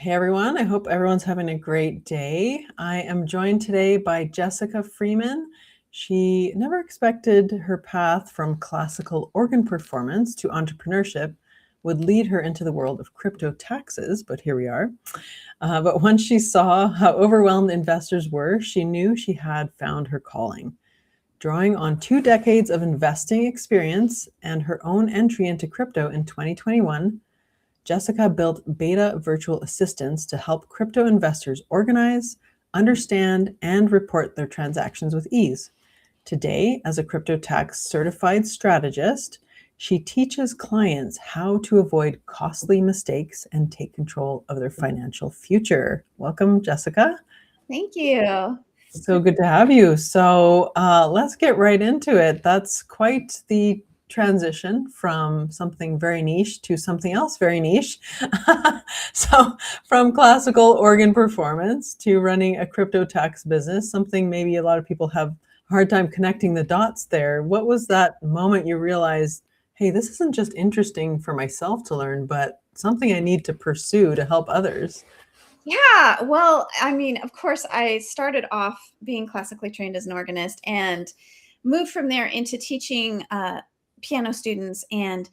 Hey everyone, I hope everyone's having a great day. I am joined today by Jessica Freeman. She never expected her path from classical organ performance to entrepreneurship would lead her into the world of crypto taxes, but here we are. But once she saw how overwhelmed investors were, she knew she had found her calling. Drawing on 2 decades of investing experience and her own entry into crypto in 2021, Jessica built beta virtual assistants to help crypto investors organize, understand, and report their transactions with ease. Today, as a crypto tax certified strategist, she teaches clients how to avoid costly mistakes and take control of their financial future. Welcome, Jessica. Thank you. So good to have you. So let's get right into it. That's quite the transition from something very niche to something else very niche. So from classical organ performance to running a crypto tax business, something maybe a lot of people have a hard time connecting the dots there. What was that moment you realized, hey, this isn't just interesting for myself to learn, but something I need to pursue to help others? Yeah, well, I mean, of course, I started off being classically trained as an organist and moved from there into teaching piano students and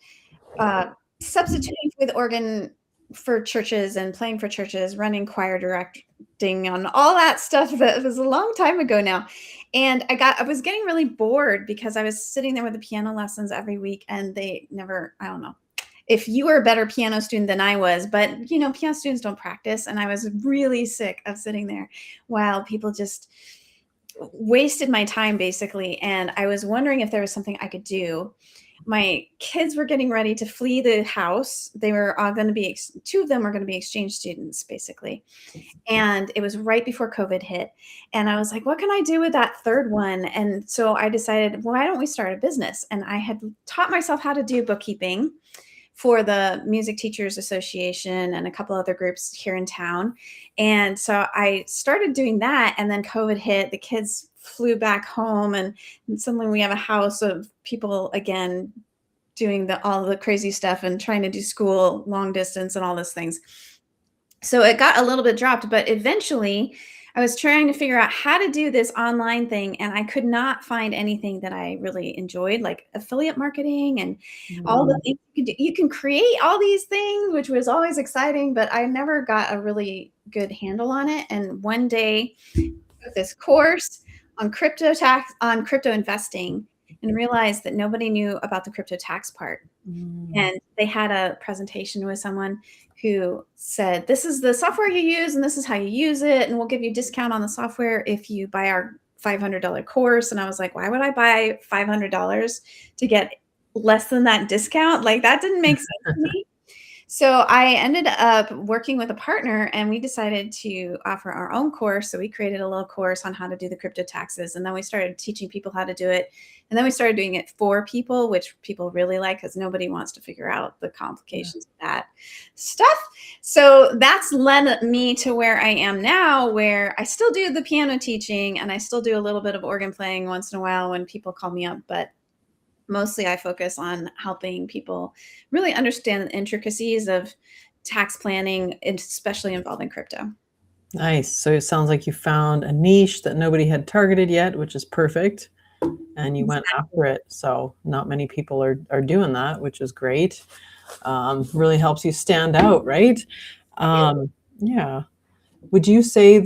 uh, substituting with organ for churches and playing for churches, running choir directing on all that stuff. That was a long time ago now. And I was getting really bored because I was sitting there with the piano lessons every week and they never, I don't know, if you were a better piano student than I was, but piano students don't practice. And I was really sick of sitting there while people just wasted my time basically. And I was wondering if there was something I could do. My kids were getting ready to flee the house. They were all going to be, two of them were going to be exchange students basically. And it was right before COVID hit. And I was like, what can I do with that third one? And so I decided, why don't we start a business? And I had taught myself how to do bookkeeping for the Music Teachers Association and a couple other groups here in town. And so I started doing that, and then COVID hit, the kids flew back home, and suddenly we have a house of people again doing all the crazy stuff and trying to do school long distance and all those things. So it got a little bit dropped, but eventually I was trying to figure out how to do this online thing, and I could not find anything that I really enjoyed, like affiliate marketing and all the things you can do. You can create all these things, which was always exciting, but I never got a really good handle on it. And one day I took this course on crypto investing, and realized that nobody knew about the crypto tax part. And they had a presentation with someone who said, this is the software you use and this is how you use it. And we'll give you a discount on the software if you buy our $500 course. And I was like, why would I buy $500 to get less than that discount? Like that didn't make sense to me. So I ended up working with a partner and we decided to offer our own course. So we created a little course on how to do the crypto taxes. And then we started teaching people how to do it. And then we started doing it for people, which people really like because nobody wants to figure out the complications of that stuff. So that's led me to where I am now, where I still do the piano teaching and I still do a little bit of organ playing once in a while when people call me up. But mostly I focus on helping people really understand the intricacies of tax planning, especially involving crypto. Nice. So it sounds like you found a niche that nobody had targeted yet, which is perfect. And you went after it. So not many people are doing that, which is great. Really helps you stand out, right? Yeah. Would you say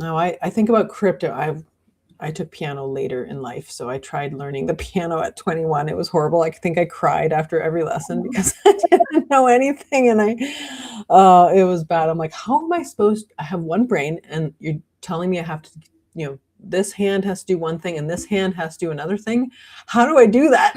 I think about crypto. I took piano later in life, so I tried learning the piano at 21. It was horrible. I think I cried after every lesson because I didn't know anything, and it was bad. I'm like, how am I supposed? I have one brain, and you're telling me I have to, this hand has to do one thing, and this hand has to do another thing. How do I do that?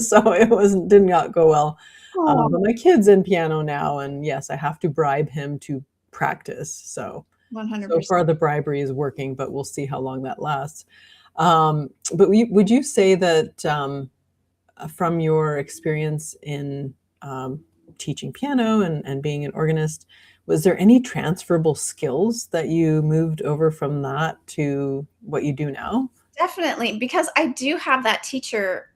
So it did not go well. But my kid's in piano now, and yes, I have to bribe him to practice. So 100%. far the bribery is working, but we'll see how long that lasts. But would you say that from your experience in teaching piano and being an organist, was there any transferable skills that you moved over from that to what you do now? Definitely, because I do have that teacher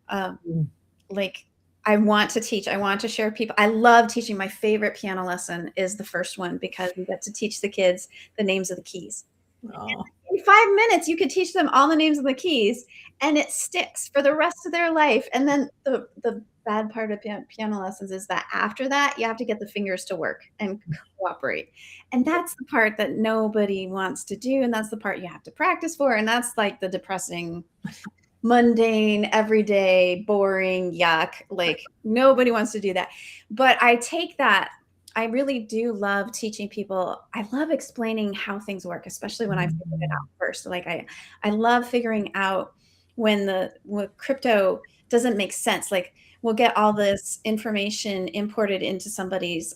like I want to teach. I want to share people. I love teaching. My favorite piano lesson is the first one because we get to teach the kids the names of the keys. Oh, In 5 minutes, you could teach them all the names of the keys, and it sticks for the rest of their life. And then the bad part of piano lessons is that after that, you have to get the fingers to work and cooperate. And that's the part that nobody wants to do. And that's the part you have to practice for. And that's like the depressing, mundane, everyday, boring, yuck. Like nobody wants to do that. But I take that. I really do love teaching people. I love explaining how things work, especially when I figured it out first. Like I love figuring out when crypto doesn't make sense. Like we'll get all this information imported into somebody's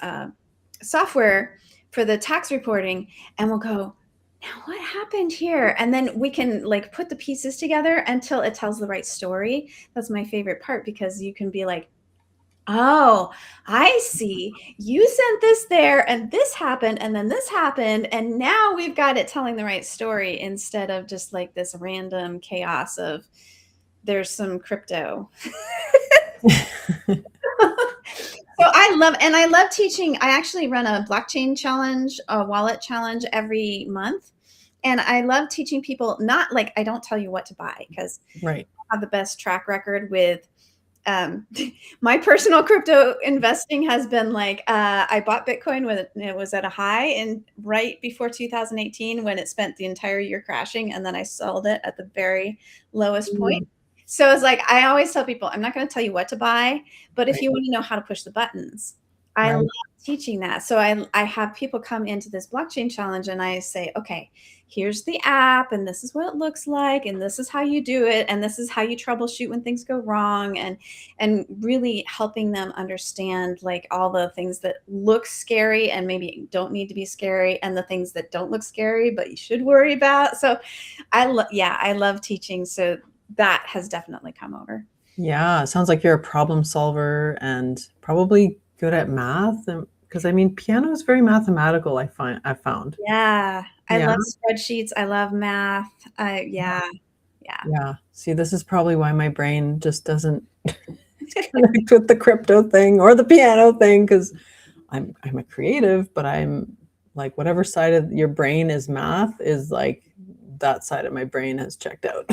software for the tax reporting, and we'll go, now what happened here? And then we can like put the pieces together until it tells the right story. That's my favorite part because you can be like, oh, I see. You sent this there and this happened and then this happened. And now we've got it telling the right story instead of just like this random chaos of there's some crypto. So I love teaching. I actually run a blockchain challenge, a wallet challenge every month. And I love teaching people, not like I don't tell you what to buy because right. I have the best track record with my personal crypto investing has been like I bought Bitcoin when it was at a high and right before 2018 when it spent the entire year crashing, and then I sold it at the very lowest point. So it's like I always tell people, I'm not going to tell you what to buy, but if Right. you want to know how to push the buttons, I Right. love teaching that. So I have people come into this blockchain challenge and I say, okay, here's the app and this is what it looks like and this is how you do it and this is how you troubleshoot when things go wrong, and really helping them understand like all the things that look scary and maybe don't need to be scary and the things that don't look scary but you should worry about. So I love teaching. So that has definitely come over. Yeah, it sounds like you're a problem solver and probably good at math. And because I mean, piano is very mathematical, I found. Yeah, I Yeah. love spreadsheets. I love math. Yeah, yeah. Yeah. See, this is probably why my brain just doesn't connect with the crypto thing or the piano thing because I'm a creative, but I'm like whatever side of your brain is math is like that side of my brain has checked out.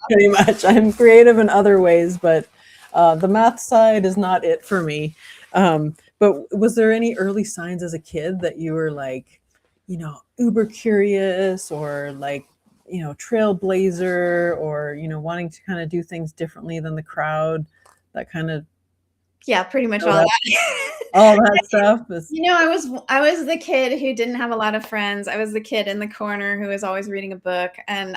Pretty much. I'm creative in other ways, but the math side is not it for me. But was there any early signs as a kid that you were like, uber curious or like, trailblazer or, wanting to kind of do things differently than the crowd? That kind of Yeah, pretty much all all that, that. all that stuff is I was the kid who didn't have a lot of friends. I was the kid in the corner who was always reading a book and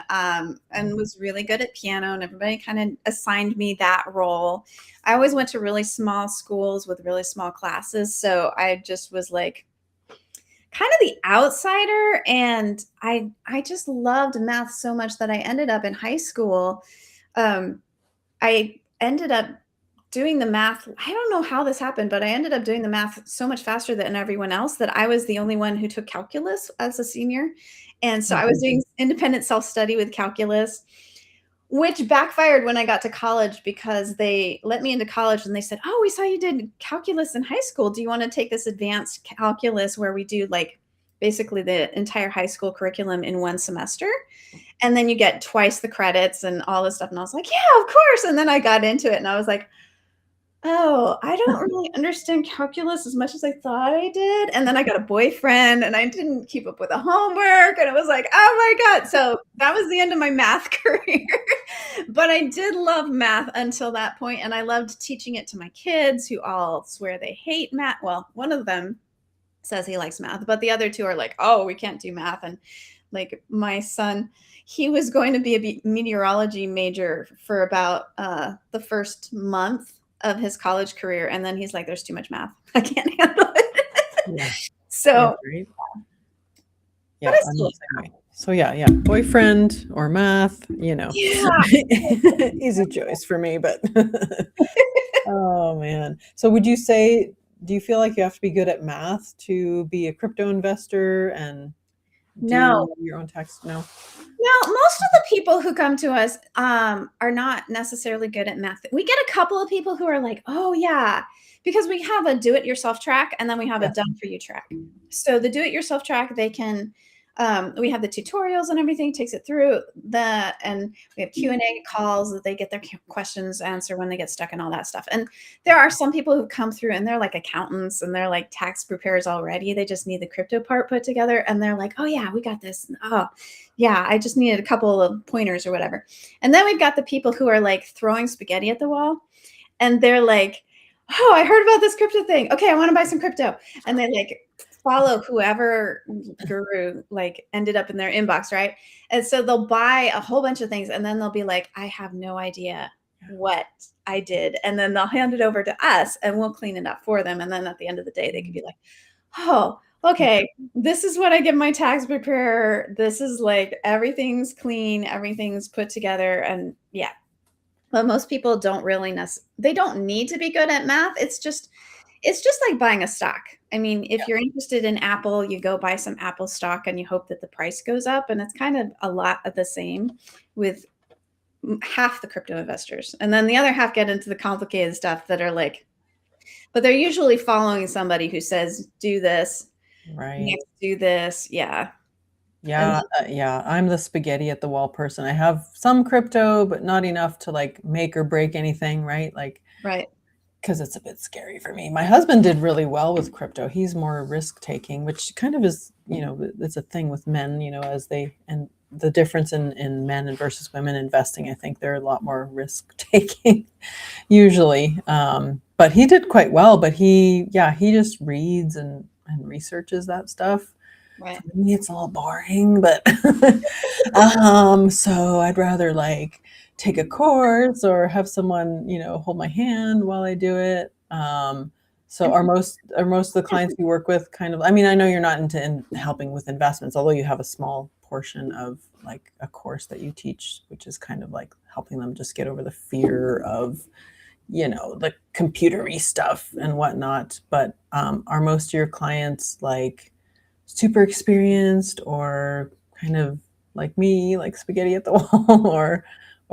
was really good at piano, and everybody kind of assigned me that role. I always went to really small schools with really small classes, so I just was like kind of the outsider, and I just loved math so much that I ended up in high school. I ended up doing the math. I don't know how this happened, but I ended up doing the math so much faster than everyone else that I was the only one who took calculus as a senior. And so I was doing independent self-study with calculus, which backfired when I got to college because they let me into college and they said, "Oh, we saw you did calculus in high school. Do you want to take this advanced calculus where we do like basically the entire high school curriculum in one semester? And then you get twice the credits and all this stuff." And I was like, "Yeah, of course." And then I got into it and I was like, oh, I don't really understand calculus as much as I thought I did. And then I got a boyfriend and I didn't keep up with the homework. And it was like, oh my God. So that was the end of my math career. But I did love math until that point, and I loved teaching it to my kids who all swear they hate math. Well, one of them says he likes math, but the other two are like, oh, we can't do math. And like my son, he was going to be a meteorology major for about the first month of his college career, and then he's like, there's too much math. I can't handle it. yeah, So right. but Yeah, I I'm still the same way. So yeah, boyfriend or math, yeah. easy choice for me, but oh man. So would you say, do you feel like you have to be good at math to be a crypto investor? And No. do your own tax? No. No, most of the people who come to us are not necessarily good at math. We get a couple of people who are like, "Oh yeah," because we have a do-it-yourself track and then we have a Yeah. done-for-you track. So the do-it-yourself track, they can we have the tutorials and everything, takes it through the and we have Q&A calls that they get their questions answered when they get stuck and all that stuff. And there are some people who come through and they're like accountants and they're like tax preparers already. They just need the crypto part put together and they're like, "Oh yeah, we got this." Oh, yeah, I just needed a couple of pointers or whatever. And then we've got the people who are like throwing spaghetti at the wall and they're like, "Oh, I heard about this crypto thing. Okay, I want to buy some crypto." And they like follow whoever guru like ended up in their inbox, right? And so they'll buy a whole bunch of things and then they'll be like, "I have no idea what I did." And then they'll hand it over to us and we'll clean it up for them. And then at the end of the day, they could be like, "Oh, okay, this is what I give my tax preparer. This is like everything's clean, everything's put together." And yeah, but most people don't really they don't need to be good at math. It's just like buying a stock. I mean, if you're interested in Apple, you go buy some Apple stock and you hope that the price goes up. And it's kind of a lot of the same with half the crypto investors. And then the other half get into the complicated stuff that are like, but they're usually following somebody who says, "Do this, Right. next do this." Yeah. And Yeah, yeah, I'm the spaghetti at the wall person. I have some crypto, but not enough to like make or break anything, right? Like, right. because it's a bit scary for me. My husband did really well with crypto. He's more risk taking, which kind of is, it's a thing with men, as and the difference in men and versus women investing, I think they're a lot more risk taking usually. But he did quite well, but he just reads and researches that stuff. Right. For me, it's a little boring, but so I'd rather like take a course or have someone, hold my hand while I do it. So are most of the clients you work with kind of, I mean, I know you're not into helping with investments, although you have a small portion of like a course that you teach, which is kind of like helping them just get over the fear of, the computery stuff and whatnot. But are most of your clients like super experienced or kind of like me, like spaghetti at the wall or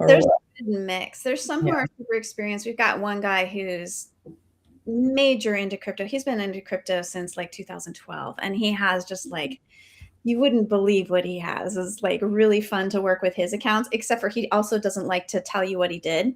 There's what? a good mix. There's some who Yeah. are super experienced. We've got one guy who's major into crypto. He's been into crypto since like 2012, and he has just like you wouldn't believe what he has. It's like really fun to work with his accounts, except for he also doesn't like to tell you what he did.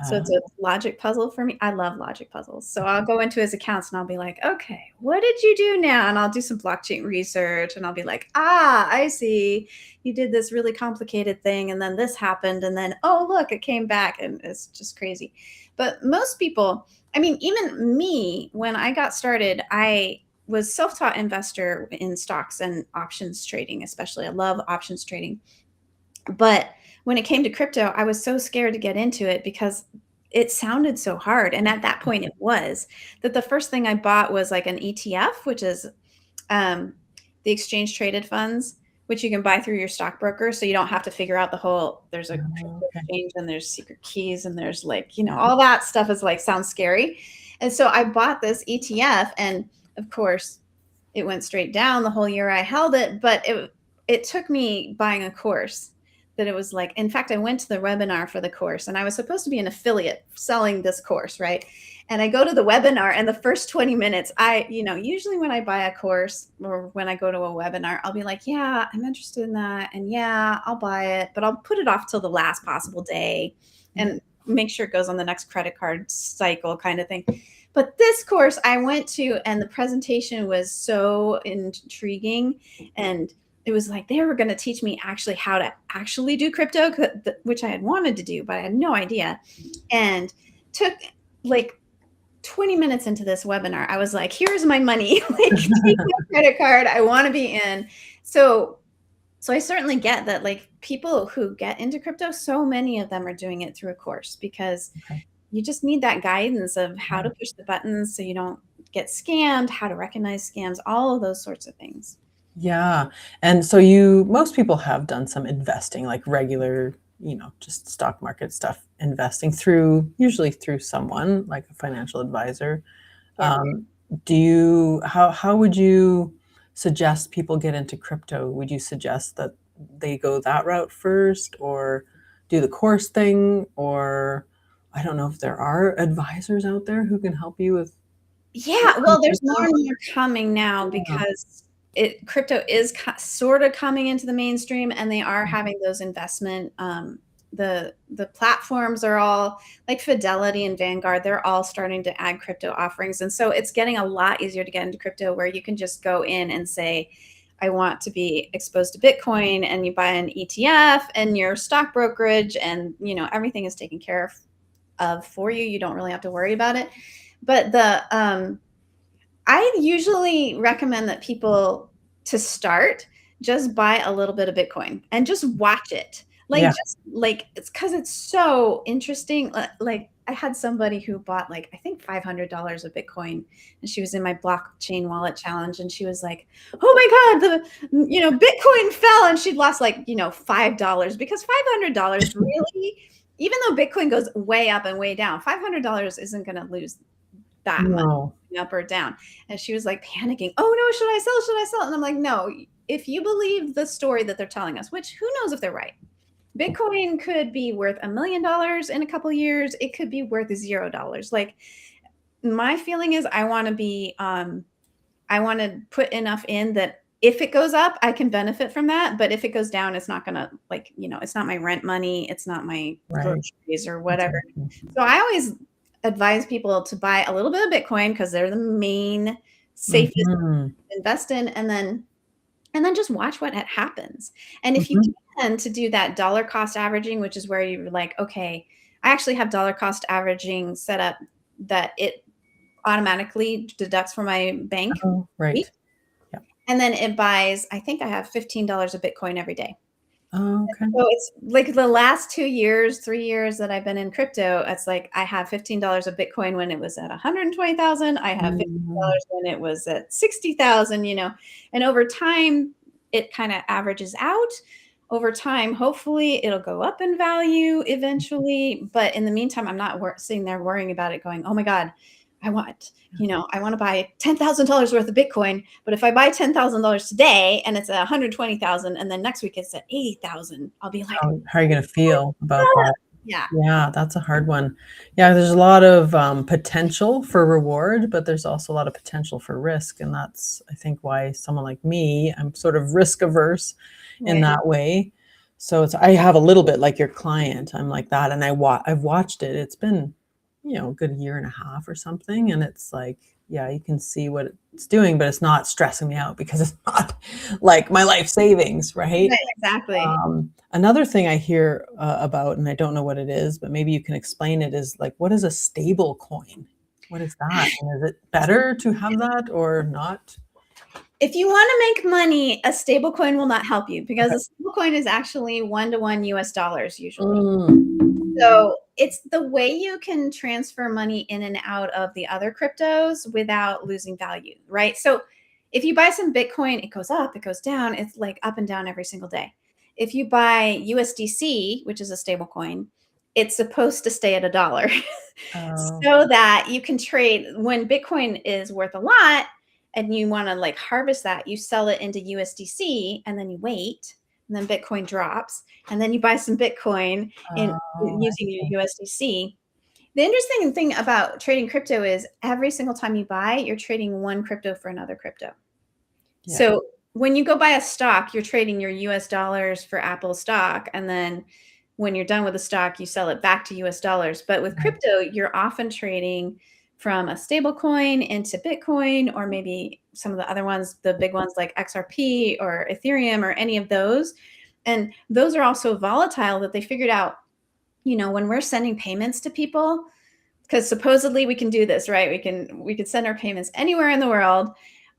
So Uh, it's a logic puzzle for me. I love logic puzzles. So I'll go into his accounts and I'll be like, "Okay, what did you do now?" And I'll do some blockchain research and I'll be like, "Ah, I see. You did this really complicated thing and then this happened and then oh, look, it came back." And it's just crazy. But most people, I mean, even me, when I got started, I was self-taught investor in stocks and options trading, especially. I love options trading. But when it came to crypto, I was so scared to get into it because it sounded so hard. And at that point, it was that the first thing I bought was like an ETF, which is um, the exchange traded funds, which you can buy through your stockbroker. So you don't have to figure out there's a crypto okay. exchange and there's secret keys and there's like, Yeah. all that stuff is like, sounds scary. And so I bought this ETF and of course it went straight down the whole year I held it, but it took me buying a course that it was like, in fact, I went to the webinar for the course and I was supposed to be an affiliate selling this course, right? And I go to the webinar and the first 20 minutes, usually when I buy a course or when I go to a webinar, I'll be like, "Yeah, I'm interested in that. And yeah, I'll buy it, but I'll put it off till the last possible day and make sure it goes on the next credit card cycle kind of thing." But this course I went to and the presentation was so intriguing and it was like they were going to teach me actually how to actually do crypto, which I had wanted to do, but I had no idea. And took like 20 minutes into this webinar, I was like, "Here's my money. Like, take my credit card. I want to be in." So I certainly get that like people who get into crypto, so many of them are doing it through a course because Okay. you just need that guidance of how Yeah. to push the buttons so you don't get scammed, how to recognize scams, all of those sorts of things. Yeah. And so most people have done some investing, like regular, just stock market stuff, investing usually through someone like a financial advisor. Yeah. Um, how would you suggest people get into crypto? Would you suggest that they go that route first, or do the course thing? Or I don't know if there are advisors out there who can help you with Yeah, well, there's more crypto. and more coming now Yeah. because crypto is sort of coming into the mainstream, and they are having those investment. The platforms are all like Fidelity and Vanguard. They're all starting to add crypto offerings, and so it's getting a lot easier to get into crypto, where you can just go in and say, "I want to be exposed to Bitcoin," and you buy an ETF and your stock brokerage, and everything is taken care of for you. You don't really have to worry about it. But I usually recommend that people to start just buy a little bit of Bitcoin and just watch it. Like Yeah. just like it's because it's so interesting. Like I had somebody who bought like I think $500 of Bitcoin, and she was in my blockchain wallet challenge, and she was like, "Oh my God, the Bitcoin fell," and she'd lost like $5 because $500 really, even though Bitcoin goes way up and way down, $500 isn't going to lose that much No. up or down. And she was like panicking. Oh no, should I sell? Should I sell? And I'm like, no, if you believe the story that they're telling us, which who knows if they're right. Bitcoin could be worth $1 million in a couple years. It could be worth $0. Like my feeling is I want to put enough in that if it goes up, I can benefit from that. But if it goes down, it's not gonna it's not my rent money, it's not my Right. groceries or whatever. Exactly. So I always advise people to buy a little bit of Bitcoin because they're the main safest Mhm. to invest in, and then just watch what happens. And if you Mhm. can to do that dollar cost averaging, which is where you're like, okay, I actually have dollar cost averaging set up that it automatically deducts from my bank Oh, week. right. Yeah. And then it buys, I think I have $15 of Bitcoin every day. Oh, okay. So it's like the last 2 years, 3 years that I've been in crypto, it's like I have $15 of Bitcoin when it was at 120,000. I have Mhm. $15 when it was at 60,000, and over time it kind of averages out. Over time, hopefully it'll go up in value eventually. But in the meantime, I'm not sitting there worrying about it going, oh my God, I want to buy $10,000 worth of Bitcoin, but if I buy $10,000 today and it's at 120,000 and then next week it's at 80,000, I'll be like, How are you gonna feel about "Ah." that? Yeah, Yeah, that's a hard one. Yeah, there's a lot of, potential for reward, but there's also a lot of potential for risk, and that's, I think, why someone like me, I'm sort of risk averse in right. that way. So it's I have a little bit like your client, I'm like that, and I've watched it. It's been, a good year and a half or something, and it's like, yeah, you can see what it's doing, but it's not stressing me out because it's not like my life savings, right? Right, exactly. Another thing I hear about, and I don't know what it is, but maybe you can explain it, is like, what is a stable coin? What is that? And is it better to have that or not? If you want to make money, a stable coin will not help you because Okay. a stable coin is actually 1 to 1 US dollars usually. Mm. So it's the way you can transfer money in and out of the other cryptos without losing value, right? So if you buy some Bitcoin, it goes up, it goes down. It's like up and down every single day. If you buy USDC, which is a stable coin, it's supposed to stay at $1 Oh, so that you can trade when Bitcoin is worth a lot and you want to like harvest that, you sell it into USDC and then you wait and then Bitcoin drops and then you buy some Bitcoin in I using your see. USDC. The interesting thing about trading crypto is every single time you buy, you're trading one crypto for another crypto. Yeah. So when you go buy a stock, you're trading your US dollars for Apple stock. And then when you're done with the stock, you sell it back to US dollars. But with Right. crypto, you're often trading from a stable coin into Bitcoin, or maybe some of the other ones, the big ones like XRP or Ethereum or any of those. And those are also volatile that they figured out, when we're sending payments to people, because supposedly we can do this, right? We can send our payments anywhere in the world,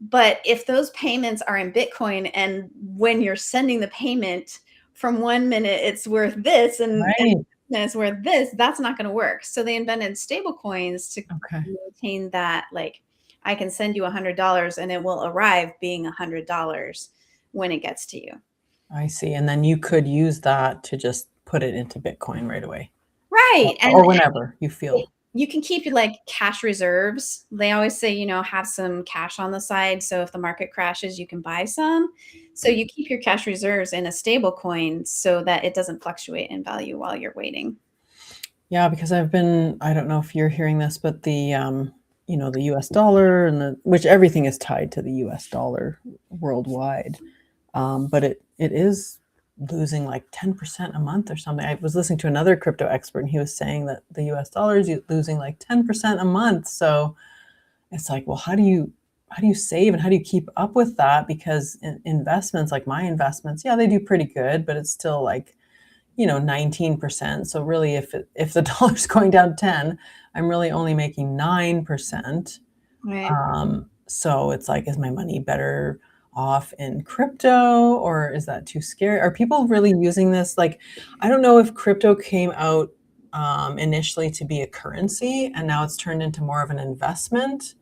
but if those payments are in Bitcoin and when you're sending the payment from 1 minute it's worth this and Right. it's worth this, that's not going to work. So they invented stable coins to Okay. maintain that, like I can send you $100 and it will arrive being $100 when it gets to you. I see. And then you could use that to just put it into Bitcoin right away Right. or whenever you feel. you can keep like cash reserves. They always say, have some cash on the side. So if the market crashes, you can buy some. So you keep your cash reserves in a stable coin so that it doesn't fluctuate in value while you're waiting. Yeah, because I don't know if you're hearing this, but the the US dollar and which everything is tied to the US dollar worldwide. But it is losing like 10% a month or something. I was listening to another crypto expert and he was saying that the US dollar is losing like 10% a month. So it's like, well, how do you save and how do you keep up with that? Because investments, like my investments, yeah, they do pretty good, but it's still like 19%. So really, if the dollar's going down 10, I'm really only making 9%. Right. So it's like, is my money better off in crypto, or is that too scary? Are people really using this? Like, I don't know if crypto came out initially to be a currency and now it's turned into more of an investment,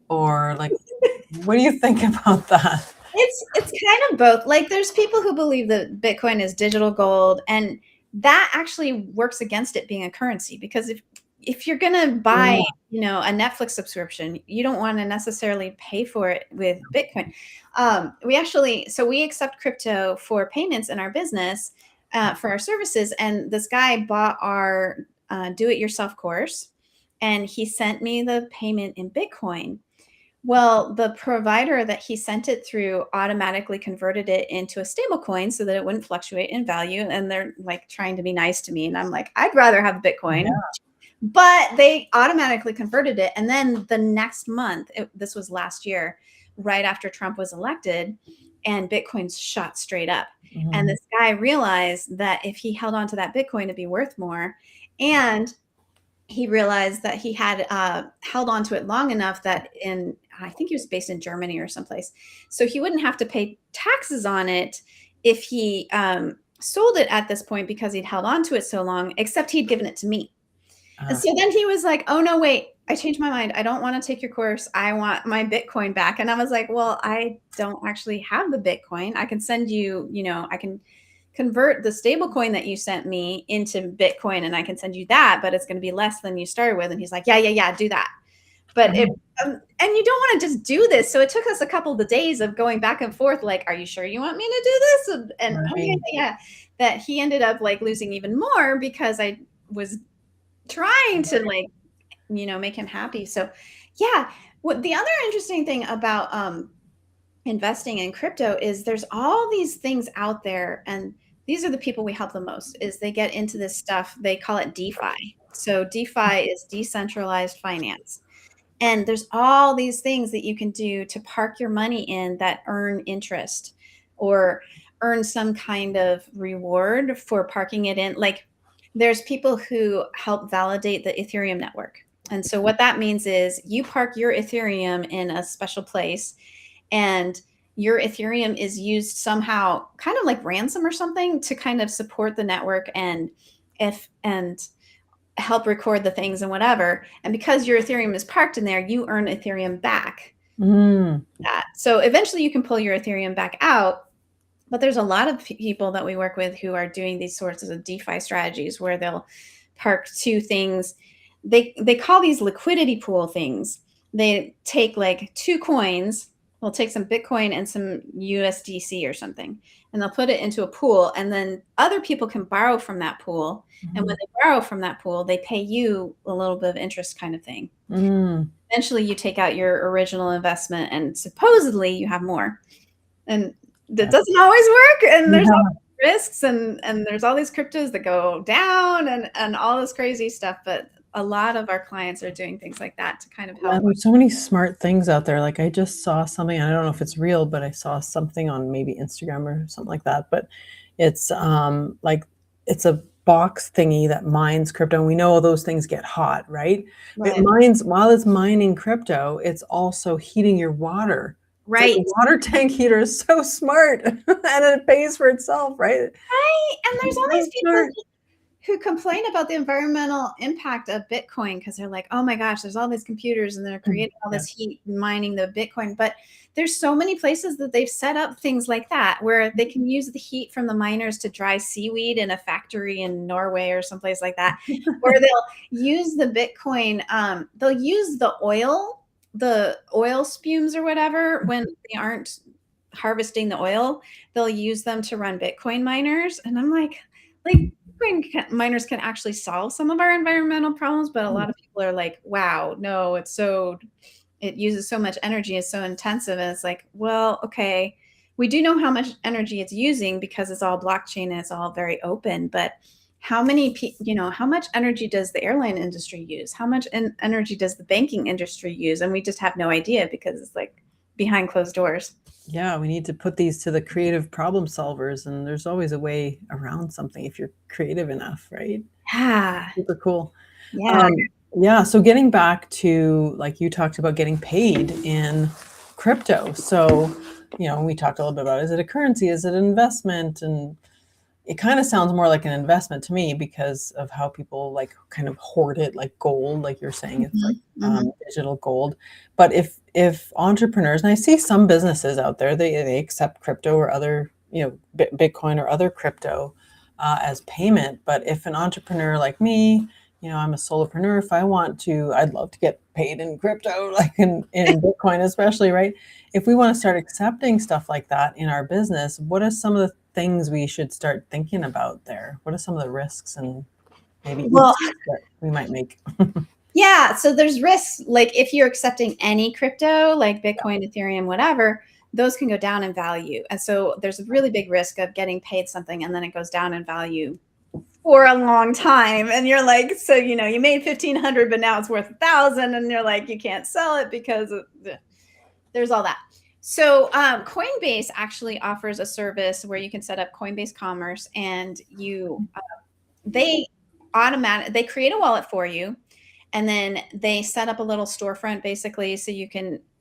or like, what do you think about that? It's kind of both. Like there's people who believe that Bitcoin is digital gold, and that actually works against it being a currency, because if you're going to buy, a Netflix subscription, you don't want to necessarily pay for it with Bitcoin. We accept crypto for payments in our business, for our services. And this guy bought our do-it-yourself course, and he sent me the payment in Bitcoin. Well, the provider that he sent it through automatically converted it into a stable coin so that it wouldn't fluctuate in value. And they're like trying to be nice to me. And I'm like, I'd rather have Bitcoin. Yeah. But they automatically converted it. And then the next month, this was last year, right after Trump was elected, and Bitcoin shot straight up. Mhm. And this guy realized that if he held on to that Bitcoin, it'd be worth more. And he realized that he had held on to it long enough that I think he was based in Germany or someplace. So he wouldn't have to pay taxes on it if he sold it at this point, because he'd held on to it so long, except he'd given it to me. And so then he was like, oh, no, wait, I changed my mind. I don't want to take your course. I want my Bitcoin back. And I was like, well, I don't actually have the Bitcoin. I can send you, I can convert the stable coin that you sent me into Bitcoin, and I can send you that, but it's going to be less than you started with. And he's like, yeah, do that. But and you don't want to just do this. So it took us a couple of days of going back and forth. Like, are you sure you want me to do this? And Right. yeah, that he ended up like losing even more because I was trying to make him happy. So yeah, what the other interesting thing about investing in crypto is there's all these things out there, and these are the people we help the most. Is they get into this stuff, they call it DeFi. So DeFi is decentralized finance, and there's all these things that you can do to park your money in that earn interest or earn some kind of reward for parking it in. Like there's people who help validate the Ethereum network. And so what that means is you park your Ethereum in a special place, and your Ethereum is used somehow, kind of like ransom or something, to kind of support the network and help record the things and whatever. And because your Ethereum is parked in there, you earn Ethereum back. So eventually you can pull your Ethereum back out. But there's a lot of people that we work with who are doing these sorts of DeFi strategies where they'll park two things. They call these liquidity pool things. They take like two coins. They'll take some Bitcoin and some USDC or something, and they'll put it into a pool. And then other people can borrow from that pool. And when they borrow from that pool, they pay you a little bit of interest, kind of thing. Eventually you take out your original investment and supposedly you have more. And that doesn't always work, and there's all these risks, and there's all these cryptos that go down, and all this crazy stuff. But a lot of our clients are doing things like that to kind of help. Yeah, there's so many smart things out there. Like I just saw something, I don't know if it's real, but I saw something on maybe Instagram or something like that. But it's like it's a box thingy that mines crypto. And we know those things get hot, right? It mines while it's mining crypto, it's also heating your water. Right. Like water tank heater is so smart and it pays for itself, right? Right. And there's all these people who complain about the environmental impact of Bitcoin because they're like, oh my gosh, there's all these computers and they're creating all this heat mining the Bitcoin. But there's so many places that they've set up things like that where they can use the heat from the miners to dry seaweed in a factory in Norway or someplace like that. Or they'll use the Bitcoin, they'll use the oil spumes or whatever when they aren't harvesting the oil, they'll use them to run Bitcoin miners. And I'm like Bitcoin miners can actually solve some of our environmental problems, but a lot of people are like, wow, no, it uses so much energy, it's so intensive. And it's like, well, okay, we do know how much energy it's using because it's all blockchain and it's all very open, but how much energy does the airline industry use? How much energy does the banking industry use? And we just have no idea because it's like behind closed doors. Yeah, we need to put these to the creative problem solvers, and there's always a way around something if you're creative enough, right? Yeah. Super cool. Yeah. Yeah, so getting back to, like, you talked about getting paid in crypto. So, we talked a little bit about, is it a currency? Is it an investment? And it kind of sounds more like an investment to me because of how people like kind of hoard it like gold, like you're saying, it's like digital gold. But if entrepreneurs, and I see some businesses out there, they accept crypto or other, Bitcoin or other crypto as payment. But if an entrepreneur like me, I'm a solopreneur, if I want to, I'd love to get paid in crypto, like in Bitcoin especially, right? If we want to start accepting stuff like that in our business, what are some of the things we should start thinking about there? What are some of the risks and maybe Well, that we might make? yeah, so there's risks. Like if you're accepting any crypto, like Bitcoin, Ethereum, whatever, those can go down in value. And so there's a really big risk of getting paid something and then it goes down in value for a long time. And you're like, so, you made 1,500, but now it's worth 1,000. And you're like, you can't sell it because there's all that. So Coinbase actually offers a service where you can set up Coinbase Commerce and they create a wallet for you. And then they set up a little storefront basically. So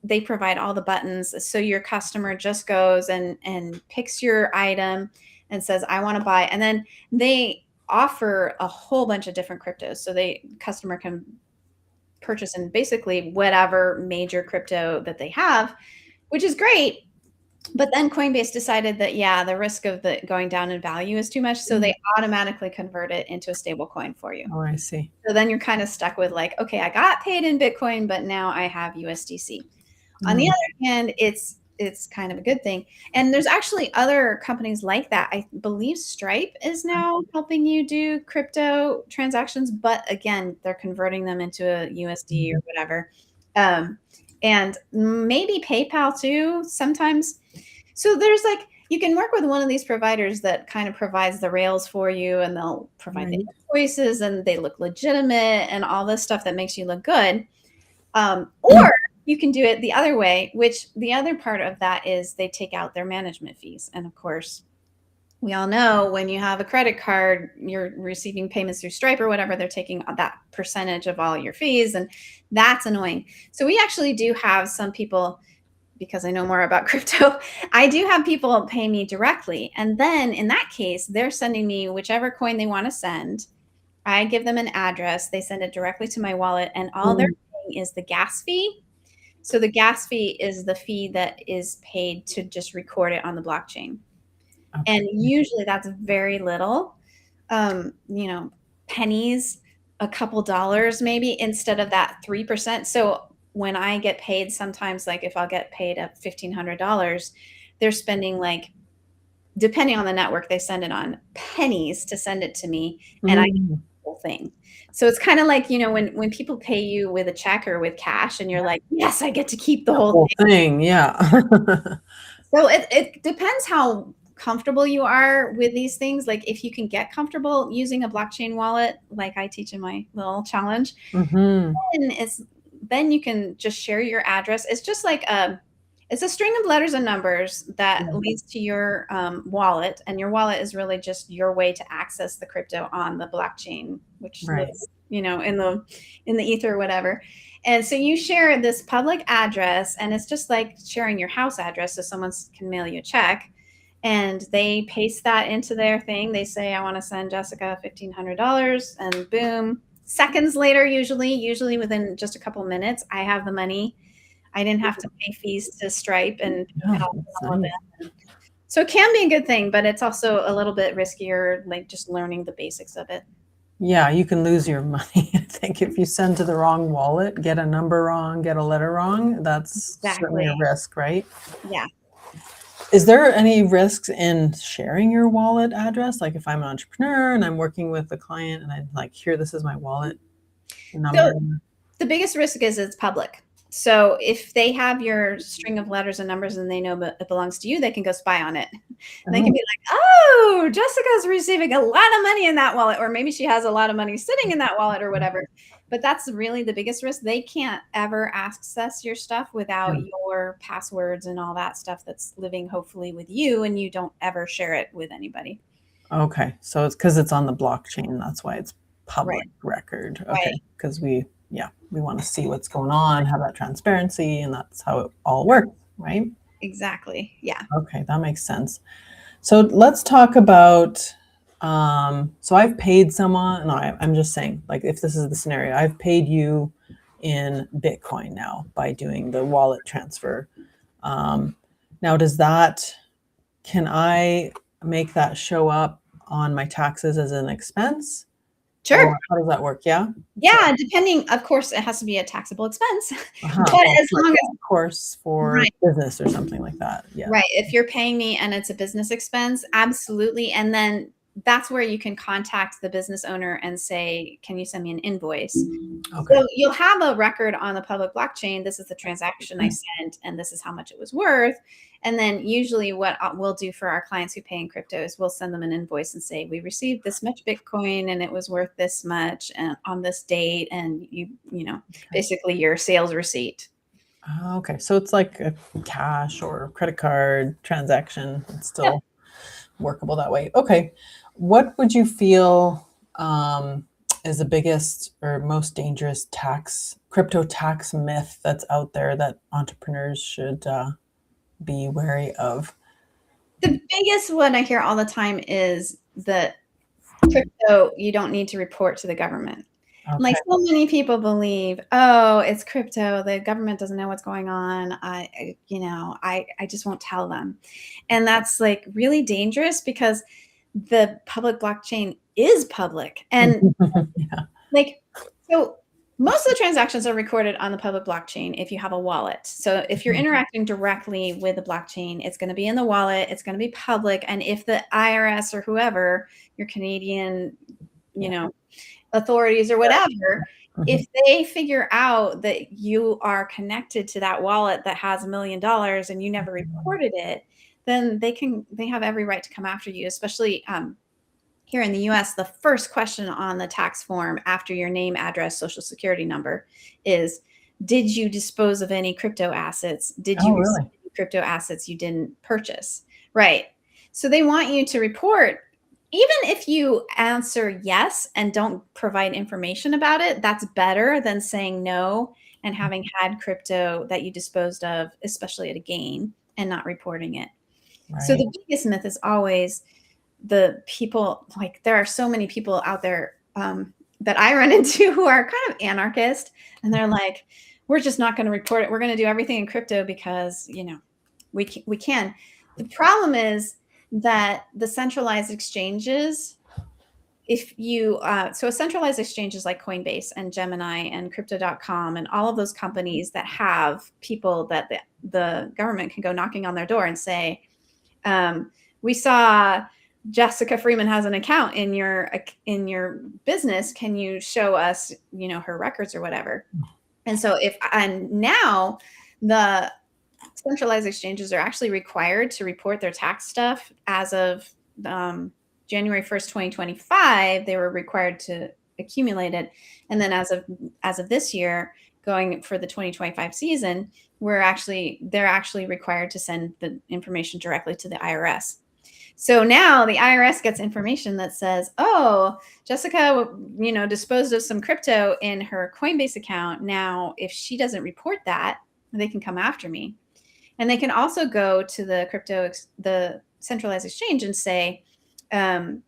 they provide all the buttons. So your customer just goes and picks your item and says, I want to buy. And then they offer a whole bunch of different cryptos. So customer can purchase in basically whatever major crypto that they have, which is great. But then Coinbase decided that, the risk of the going down in value is too much. So they automatically convert it into a stable coin for you. Oh, I see. So then you're kind of stuck with like, okay, I got paid in Bitcoin, but now I have USDC. On the other hand, it's kind of a good thing. And there's actually other companies like that. I believe Stripe is now helping you do crypto transactions, but again, they're converting them into a USD or whatever. And maybe PayPal too sometimes. So there's like, you can work with one of these providers that kind of provides the rails for you and they'll provide the invoices and they look legitimate and all this stuff that makes you look good. Or you can do it the other way, which the other part of that is they take out their management fees. And of course, we all know when you have a credit card, you're receiving payments through Stripe or whatever, they're taking that percentage of all your fees. And that's annoying. So we actually do have some people, because I know more about crypto, I do have people pay me directly. And then in that case, they're sending me whichever coin they want to send. I give them an address. They send it directly to my wallet. And all they're paying is the gas fee. So the gas fee is the fee that is paid to just record it on the blockchain. Okay. And usually that's very little, pennies, a couple dollars maybe, instead of that 3%. So when I get paid, sometimes like if I'll get paid at $1,500, they're spending like, depending on the network they send it on, pennies to send it to me. And I get the whole thing. So it's kind of like, when people pay you with a check or with cash and you're like, yes, I get to keep the whole thing. Yeah. So it depends how comfortable you are with these things. Like if you can get comfortable using a blockchain wallet, like I teach in my little challenge, then you can just share your address. It's just like it's a string of letters and numbers that leads to your wallet, and your wallet is really just your way to access the crypto on the blockchain, which lives, in the ether or whatever. And so you share this public address, and it's just like sharing your house address, so someone can mail you a check. and they paste that into their thing. They say, I want to send Jessica $1,500, and boom, seconds later, usually within just a couple minutes, I have the money. I didn't have to pay fees to Stripe and Yeah, that's all of nice. that. So it can be a good thing, but it's also a little bit riskier, like just learning the basics of it. Yeah, you can lose your money. I think if you send to the wrong wallet, get a number wrong, get a letter wrong, that's certainly a Exactly. risk, right? Yeah. Is there any risks in sharing your wallet address? Like if I'm an entrepreneur and I'm working with a client and I'm like, here, this is my wallet number. So the biggest risk is it's public. So if they have your string of letters and numbers and they know it belongs to you, they can go spy on it. And they can Oh, be like, oh, Jessica's receiving a lot of money in that wallet, or maybe she has a lot of money sitting in that wallet or whatever. But that's really the biggest risk. They can't ever access your stuff without yeah. your passwords and all that stuff that's living hopefully with you, and you don't ever share it with anybody. Okay. So it's because it's on the blockchain. That's why it's Right. public record. Okay. Right. Because we want to see what's going on, have that transparency, and that's how it all works, right? Exactly. Yeah. Okay, that makes sense. So let's talk about. So I've paid someone. No, I'm just saying, like, if this is the scenario, I've paid you in Bitcoin now by doing the wallet transfer. Now, can I make that show up on my taxes as an expense? Sure. Or how does that work? Yeah. So, Yeah, depending, of course, it has to be a taxable expense, but well, as long as of course, for right, business or something like that. Yeah. right. If you're paying me and it's a business expense, absolutely. And then that's where you can contact the business owner and say, can you send me an invoice? Okay. So you'll have a record on the public blockchain. This is the transaction I sent, and this is how much it was worth. And then usually, what we'll do for our clients who pay in crypto is we'll send them an invoice and say, we received this much Bitcoin and it was worth this much and on this date, and basically your sales receipt. Okay. So it's like a cash or credit card transaction. It's Yep. still workable that way. Okay. What would you feel is the biggest or most dangerous crypto tax myth that's out there that entrepreneurs should be wary of? The biggest one I hear all the time is that crypto, you don't need to report to the government. Like, Okay. so many people believe, oh, it's crypto. The government doesn't know what's going on. I just won't tell them. And that's like really dangerous because the public blockchain is public. And Yeah. like, so most of the transactions are recorded on the public blockchain if you have a wallet. So if you're interacting directly with the blockchain, it's going to be in the wallet, it's going to be public. And if the IRS or whoever, your Canadian, you Yeah. know, authorities or whatever, Mhm. if they figure out that you are connected to that wallet that has $1 million and you never reported it, then they have every right to come after you, especially here in the US. The first question on the tax form after your name, address, social security number is, did you dispose of any crypto assets? Did Oh, you receive really? any crypto assets you didn't purchase? Right. So they want you to report. Even if you answer yes and don't provide information about it, that's better than saying no and having had crypto that you disposed of, especially at a gain, and not reporting it. So Right. the biggest myth is always the people, like there are so many people out there that I run into who are kind of anarchist, and they're like, we're just not going to report it. We're going to do everything in crypto because, we can. The problem is that the centralized exchanges, if you so a centralized exchanges like Coinbase and Gemini and crypto.com and all of those companies that have people that the government can go knocking on their door and say, we saw Jessica Freeman has an account in your business. Can you show us, her records or whatever? And so and now the centralized exchanges are actually required to report their tax stuff as of January 1st, 2025. They were required to accumulate it, and then as of this year, going for the 2025 season, they're actually required to send the information directly to the IRS. So now the IRS gets information that says, oh, Jessica, disposed of some crypto in her Coinbase account. Now, if she doesn't report that, they can come after me. And they can also go to the centralized exchange and say, $1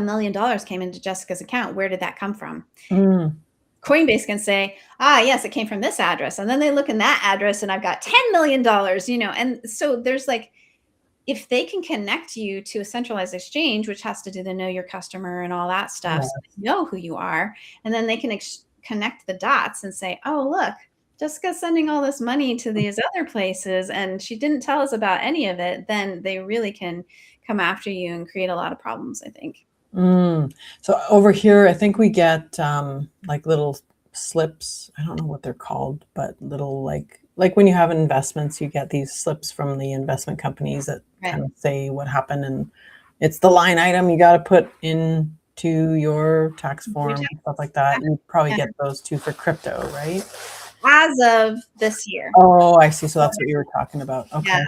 million came into Jessica's account. Where did that come from? Mm. Coinbase can say, yes, it came from this address. And then they look in that address and I've got $10 million, And so there's like, if they can connect you to a centralized exchange, which has to do the know your customer and all that stuff, so Yes. they know who you are, and then they can connect the dots and say, oh, look, Jessica's sending all this money to these other places and she didn't tell us about any of it, then they really can come after you and create a lot of problems, I think. Mm. So over here, I think we get like little slips. I don't know what they're called, but little like when you have investments, you get these slips from the investment companies that Right. kind of say what happened, and it's the line item you got to put into your tax form and stuff like that. You probably Yeah. get those too for crypto, right? As of this year. Oh, I see. So that's what you were talking about. Yeah. Okay.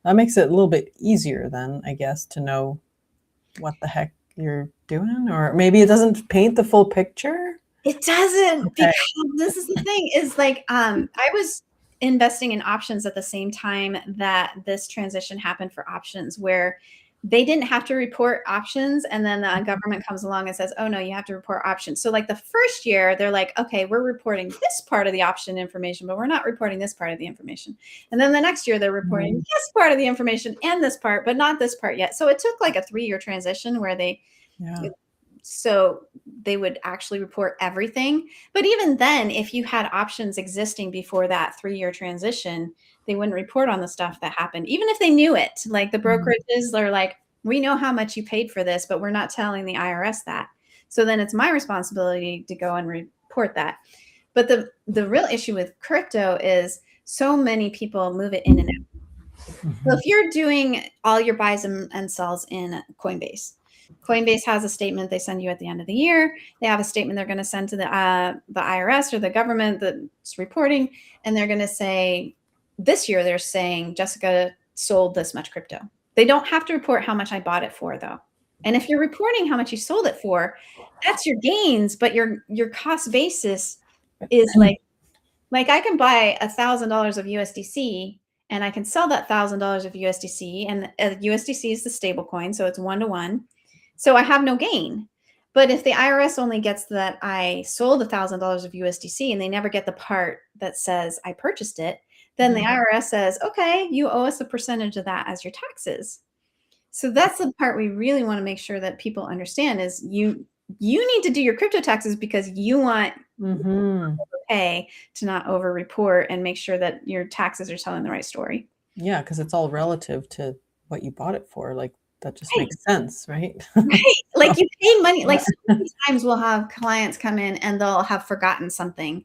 That makes it a little bit easier then, I guess, to know what the heck you're doing, or maybe it doesn't paint the full picture. It doesn't, Okay. because this is the thing is like, I was investing in options at the same time that this transition happened for options, where they didn't have to report options. And then the government comes along and says, oh no, you have to report options. So like the first year they're like, okay, we're reporting this part of the option information, but we're not reporting this part of the information. And then the next year they're reporting this part of the information and this part, but not this part yet. So it took like a 3-year transition where so they would actually report everything. But even then, if you had options existing before that 3-year transition, they wouldn't report on the stuff that happened, even if they knew it. Like the brokerages, they're like, we know how much you paid for this, but we're not telling the IRS that. So then it's my responsibility to go and report that. But the real issue with crypto is so many people move it in and out. So if you're doing all your buys and sells in Coinbase has a statement they send you at the end of the year. They have a statement they're going to send to the IRS or the government that's reporting, and they're going to say, this year they're saying Jessica sold this much crypto. They don't have to report how much I bought it for, though. And if you're reporting how much you sold it for, that's your gains, but your cost basis is like I can buy $1,000 of USDC and I can sell that $1,000 of USDC, and USDC is the stable coin, so it's 1-to-1. So I have no gain. But if the IRS only gets that I sold $1,000 of USDC and they never get the part that says I purchased it, then the IRS says, okay, you owe us a percentage of that as your taxes. So that's the part we really want to make sure that people understand is you need to do your crypto taxes because you want to pay to not over report and make sure that your taxes are telling the right story. Yeah, because it's all relative to what you bought it for. Like that just makes sense, right? Right. Like you pay money. Like so many times we'll have clients come in and they'll have forgotten something,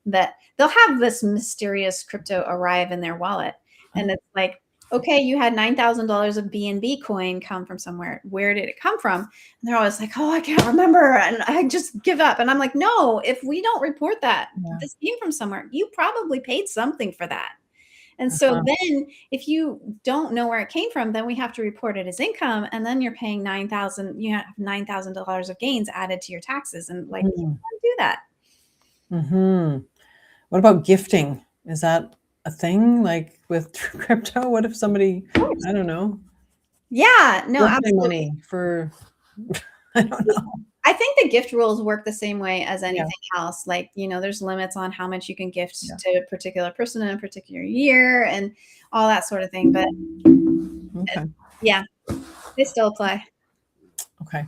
that they'll have this mysterious crypto arrive in their wallet. And it's like, okay, you had $9,000 of BNB coin come from somewhere. Where did it come from? And they're always like, oh, I can't remember. And I just give up. And I'm like, no, if we don't report that this came from somewhere, you probably paid something for that. And so then if you don't know where it came from, then we have to report it as income. And then you're paying you have $9,000 of gains added to your taxes. And like, you can't do that. What about gifting? Is that a thing like with crypto? What if somebody, I don't know. Yeah, no, Birthday absolutely. money for, I don't know. I think the gift rules work the same way as anything else. Like, there's limits on how much you can gift to a particular person in a particular year and all that sort of thing. But yeah, they still apply. Okay.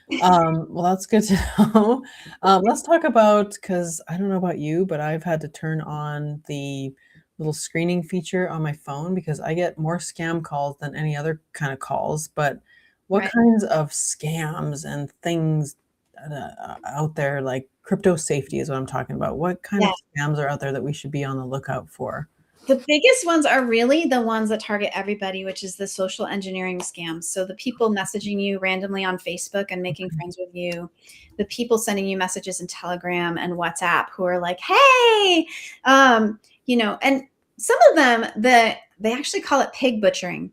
Well, that's good to know. Let's talk about, because I don't know about you, but I've had to turn on the little screening feature on my phone because I get more scam calls than any other kind of calls. But what kinds of scams and things out there, like crypto safety is what I'm talking about. What kind of scams are out there that we should be on the lookout for? The biggest ones are really the ones that target everybody, which is the social engineering scams. So the people messaging you randomly on Facebook and making friends with you, the people sending you messages in Telegram and WhatsApp who are like, hey, and some of them, they actually call it pig butchering.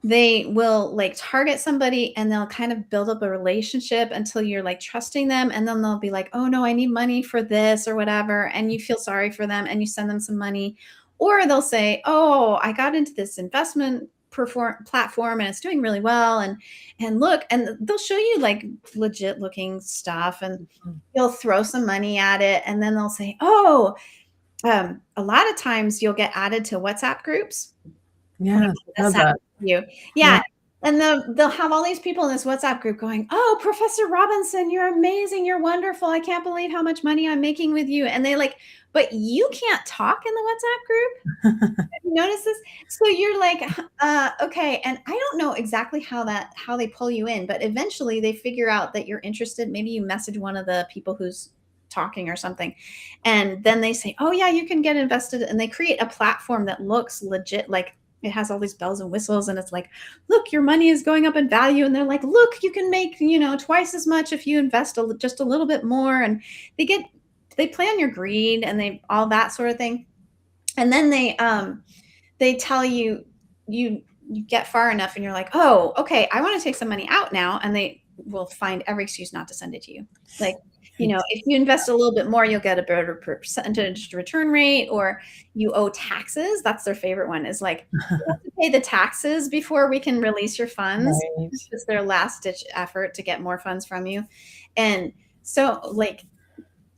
They will like target somebody and they'll kind of build up a relationship until you're like trusting them. And then they'll be like, oh no, I need money for this or whatever. And you feel sorry for them and you send them some money. Or they'll say, oh, I got into this investment platform and it's doing really well. And look, and they'll show you like legit looking stuff, and you'll throw some money at it, and then they'll say, oh, a lot of times you'll get added to WhatsApp groups. Yes, I've This had that. happens to you. Yeah. Yeah. And they'll have all these people in this WhatsApp group going, oh, Professor Robinson, you're amazing. You're wonderful. I can't believe how much money I'm making with you. And they like, but you can't talk in the WhatsApp group. Have you noticed this? So you're like, okay. And I don't know exactly how they pull you in, but eventually they figure out that you're interested. Maybe you message one of the people who's talking or something. And then they say, oh yeah, you can get invested. And they create a platform that looks legit, like it has all these bells and whistles, and it's like, look, your money is going up in value. And they're like, look, you can make, twice as much if you invest just a little bit more. And they play on your greed and all that sort of thing. And then they tell you, you get far enough and you're like, oh, okay, I want to take some money out now. And they will find every excuse not to send it to you. Like, if you invest a little bit more, you'll get a better percentage return rate, or you owe taxes. That's their favorite one, is like, you have to pay the taxes before we can release your funds. Right. It's their last ditch effort to get more funds from you. And so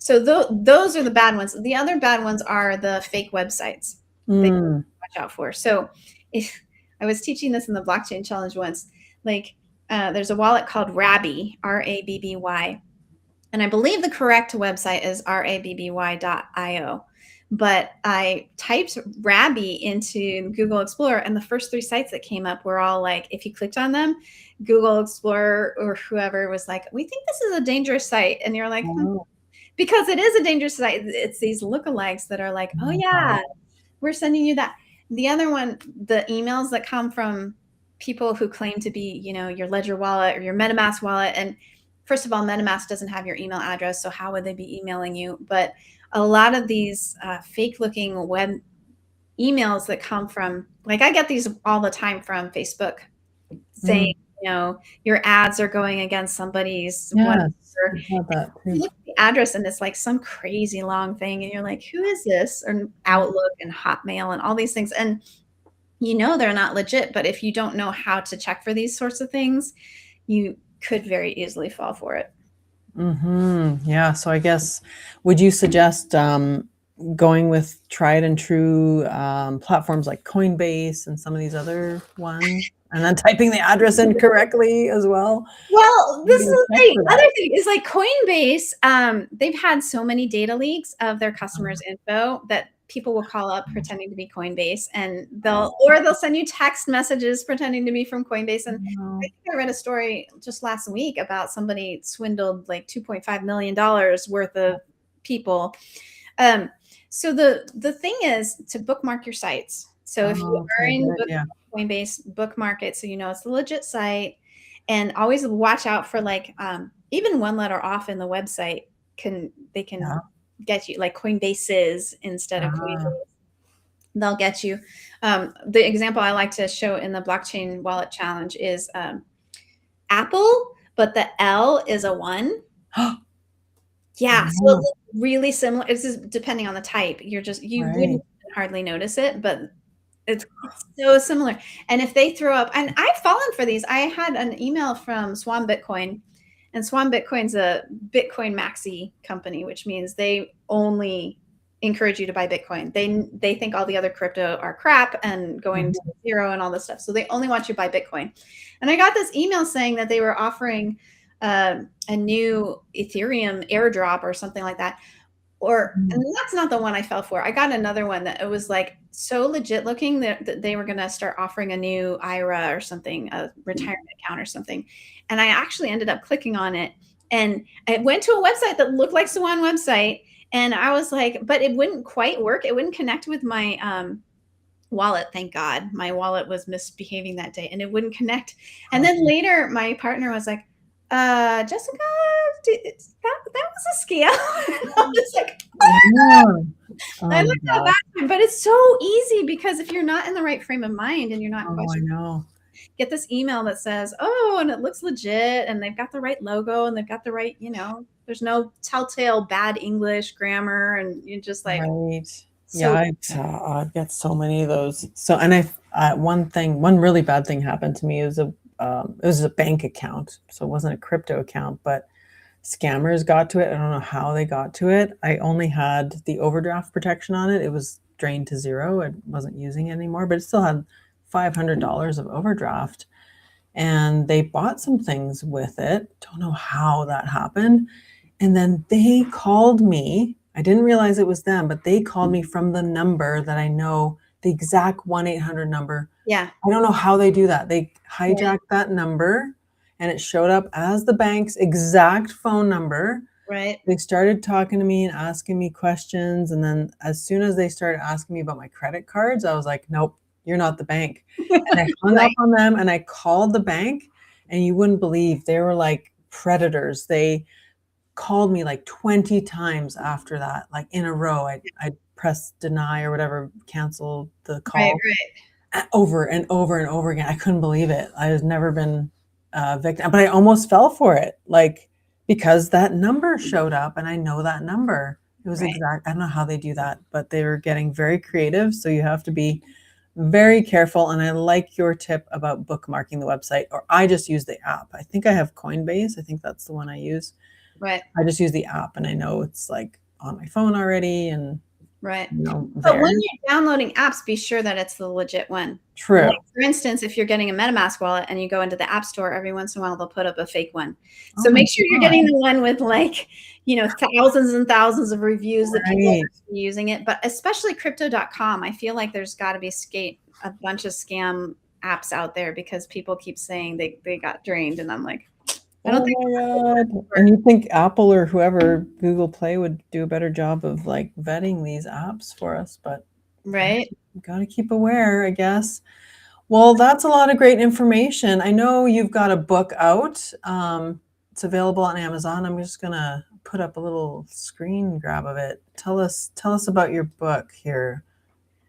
those are the bad ones. The other bad ones are the fake websites that you watch out for. So if I was teaching this in the blockchain challenge once, like there's a wallet called Rabby, Rabby. And I believe the correct website is rabby.io. But I typed Rabby into Google Explorer, and the first 3 sites that came up were all like, if you clicked on them, Google Explorer or whoever was like, we think this is a dangerous site. And you're like, because it is a dangerous site. It's these lookalikes that are like, oh yeah, we're sending you that. The other one, the emails that come from people who claim to be, your Ledger wallet or your MetaMask wallet. And first of all, MetaMask doesn't have your email address, so how would they be emailing you? But a lot of these fake-looking web emails that come from, like, I get these all the time from Facebook saying, your ads are going against somebody's Yes, you look at the address and it's like some crazy long thing, and you're like, who is this? Or Outlook and Hotmail and all these things, and they're not legit. But if you don't know how to check for these sorts of things, you could very easily fall for it. Yeah. So I guess, would you suggest going with tried and true platforms like Coinbase and some of these other ones, and then typing the address in correctly as well? Well, this is the other thing is like Coinbase. They've had so many data leaks of their customers' info that people will call up pretending to be Coinbase, and they'll send you text messages pretending to be from Coinbase. And I think I read a story just last week about somebody swindled like $2.5 million worth of people. So the thing is to bookmark your sites. So if you are in Coinbase, bookmark it so it's a legit site, and always watch out for like even one letter off in the website can get you, like Coinbase's instead of Coinbase. They'll get you. The example I like to show in the blockchain wallet challenge is Apple, but the L is a 1. Yeah, so it looks really similar. It's just depending on the type. You wouldn't hardly notice it, but it's so similar. And if they throw up, and I've fallen for these. I had an email from Swan Bitcoin, and Swan Bitcoin's a Bitcoin maxi company, which means they only encourage you to buy Bitcoin. They think all the other crypto are crap and going to zero and all this stuff. So they only want you to buy Bitcoin. And I got this email saying that they were offering a new Ethereum airdrop or something like that. And that's not the one I fell for. I got another one that it was like so legit looking that they were going to start offering a new IRA or something, a retirement account or something. And I actually ended up clicking on it, and I went to a website that looked like Swan website. And I was like, but it wouldn't quite work. It wouldn't connect with my wallet. Thank God. My wallet was misbehaving that day and it wouldn't connect. And then later my partner was like, Jessica, that was a scam. I was like, I looked at that, but it's so easy because if you're not in the right frame of mind and you're not get this email that says, oh, and it looks legit, and they've got the right logo, and they've got the right, there's no telltale bad English grammar, and you're just like, I get so many of those. So, and one really bad thing happened to me. It was a bank account, so it wasn't a crypto account, but scammers got to it. I don't know how they got to it. I only had the overdraft protection on it. It was drained to zero. I wasn't using it anymore, but it still had $500 of overdraft. And they bought some things with it. Don't know how that happened. And then they called me. I didn't realize it was them, but they called me from the number that I know, the exact 1-800 number. Yeah. I don't know how they do that. They Right. hijacked that number and it showed up as the bank's exact phone number. Right. They started talking to me and asking me questions. And then as soon as they started asking me about my credit cards, I was like, nope, you're not the bank. And I hung up Right. on them and I called the bank, and you wouldn't believe, they were like predators. They called me like 20 times after that, like in a row. I pressed deny or whatever, cancel the Right. call Right. over and over and over again. I couldn't believe it. I had never been a victim, but I almost fell for it, like, because that number showed up and I know that number. It was Right. exact. I don't know how they do that, but they were getting very creative. So you have to be very careful. And I like your tip about bookmarking the website, or I just use the app. I think I have Coinbase. I think that's the one I use. Right. I just use the app and I know it's like on my phone already, and Right. But But there. when you're downloading apps, be sure that it's the legit one. True. Like, for instance, if you're getting a MetaMask wallet and you go into the App Store, every once in a while they'll put up a fake one. So Oh my make sure you're God. getting the one with, like, thousands and thousands of reviews that people Right. are actually using it. But especially crypto.com, I feel like there's got to be a bunch of scam apps out there because people keep saying they got drained, and I'm like, I don't Oh think my God. And you think Apple or whoever, Google Play, would do a better job of like vetting these apps for us, but right. you got to keep aware, I guess. Well, that's a lot of great information. I know you've got a book out. It's available on Amazon. I'm just gonna put up a little screen grab of it. Tell us about your book here.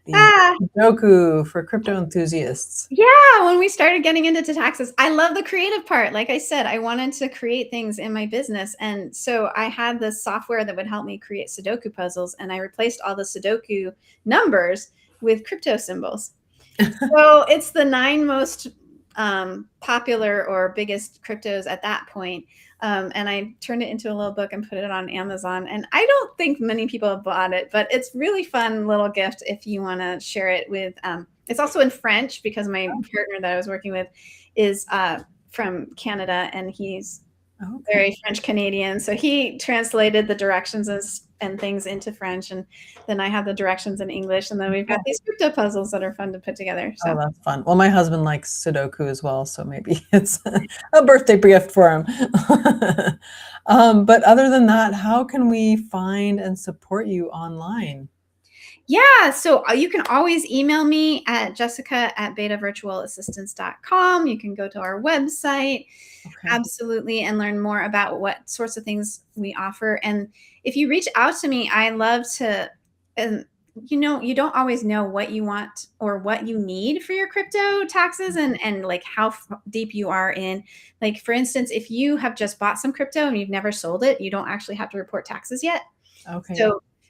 The Ah, Sudoku for crypto enthusiasts. yeah, when we started getting into taxes, I love the creative part. Like I said, I wanted to create things in my business. And so I had this software that would help me create Sudoku puzzles, and I replaced all the Sudoku numbers with crypto symbols. So it's the 9 most popular or biggest cryptos at that point. And I turned it into a little book and put it on Amazon. And I don't think many people have bought it, but it's really fun little gift if you want to share it with. It's also in French because my partner that I was working with is from Canada, and he's very French Canadian. So he translated the directions and things into French, and then I have the directions in English, and then we've got these crypto puzzles that are fun to put together. So. Oh, that's fun. Well, my husband likes Sudoku as well, so maybe it's a birthday gift for him. But other than that, how can we find and support you online? Yeah, so you can always email me at jessica@betavirtualassistance.com. You can go to our website, Okay. absolutely, and learn more about what sorts of things we offer. And if you reach out to me, I love to, and you don't always know what you want or what you need for your crypto taxes, and like how deep you are in. Like, for instance, if you have just bought some crypto and you've never sold it, you don't actually have to report taxes yet. Okay.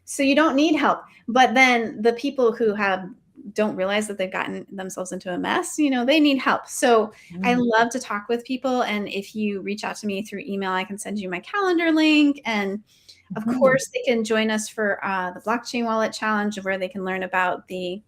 So you don't need help. But then the people who don't realize that they've gotten themselves into a mess, they need help. So I love to talk with people. And if you reach out to me through email, I can send you my calendar link. And of course, they can join us for the blockchain wallet challenge, where they can learn about the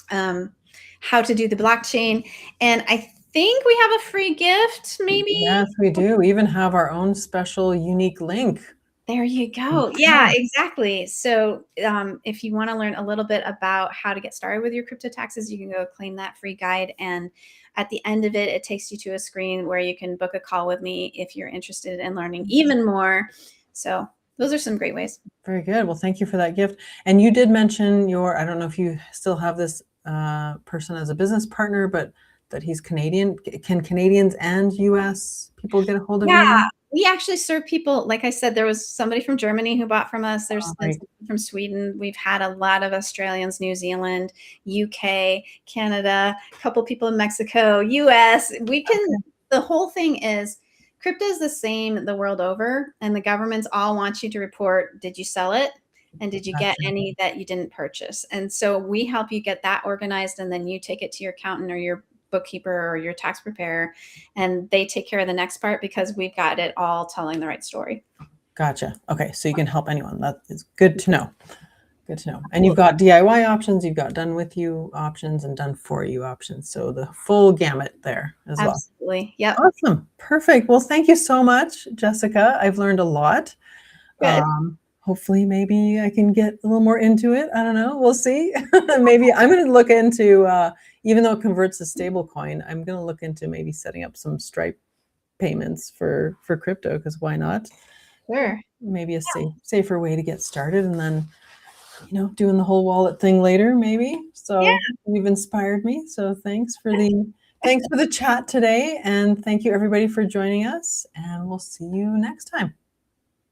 how to do the blockchain. And I think we have a free gift, maybe. Yes, we do. We even have our own special unique link. There you go. Yeah, exactly. So if you want to learn a little bit about how to get started with your crypto taxes, you can go claim that free guide. And at the end of it, it takes you to a screen where you can book a call with me if you're interested in learning even more. So those are some great ways. Very good. Well, thank you for that gift. And you did mention I don't know if you still have this person as a business partner, but that he's Canadian. Can Canadians and US people get a hold of Yeah, you? we actually serve people. Like I said, there was somebody from Germany who bought from us. There's been somebody from Sweden. We've had a lot of Australians, New Zealand, UK, Canada, a couple people in Mexico, US. The whole thing is, crypto is the same the world over, and the governments all want you to report, did you sell it? And did you get Gotcha. any that you didn't purchase? And so we help you get that organized, and then you take it to your accountant or your bookkeeper or your tax preparer, and they take care of the next part because we've got it all telling the right story. Gotcha. Okay, so you can help anyone. That is good to know. Good to know. And you've got DIY options, you've got done with you options, and done for you options. So the full gamut there as well. Absolutely. Yep. Awesome. Perfect. Well, thank you so much, Jessica. I've learned a lot. Good. Hopefully, maybe I can get a little more into it. I don't know. We'll see. Maybe I'm going to look into, even though it converts to stable coin, I'm going to look into maybe setting up some Stripe payments for crypto, because why not? Sure. Maybe a safer way to get started, and then doing the whole wallet thing later, maybe. Yeah. So you've inspired me. So thanks for the chat today, and thank you everybody for joining us, and we'll see you next time.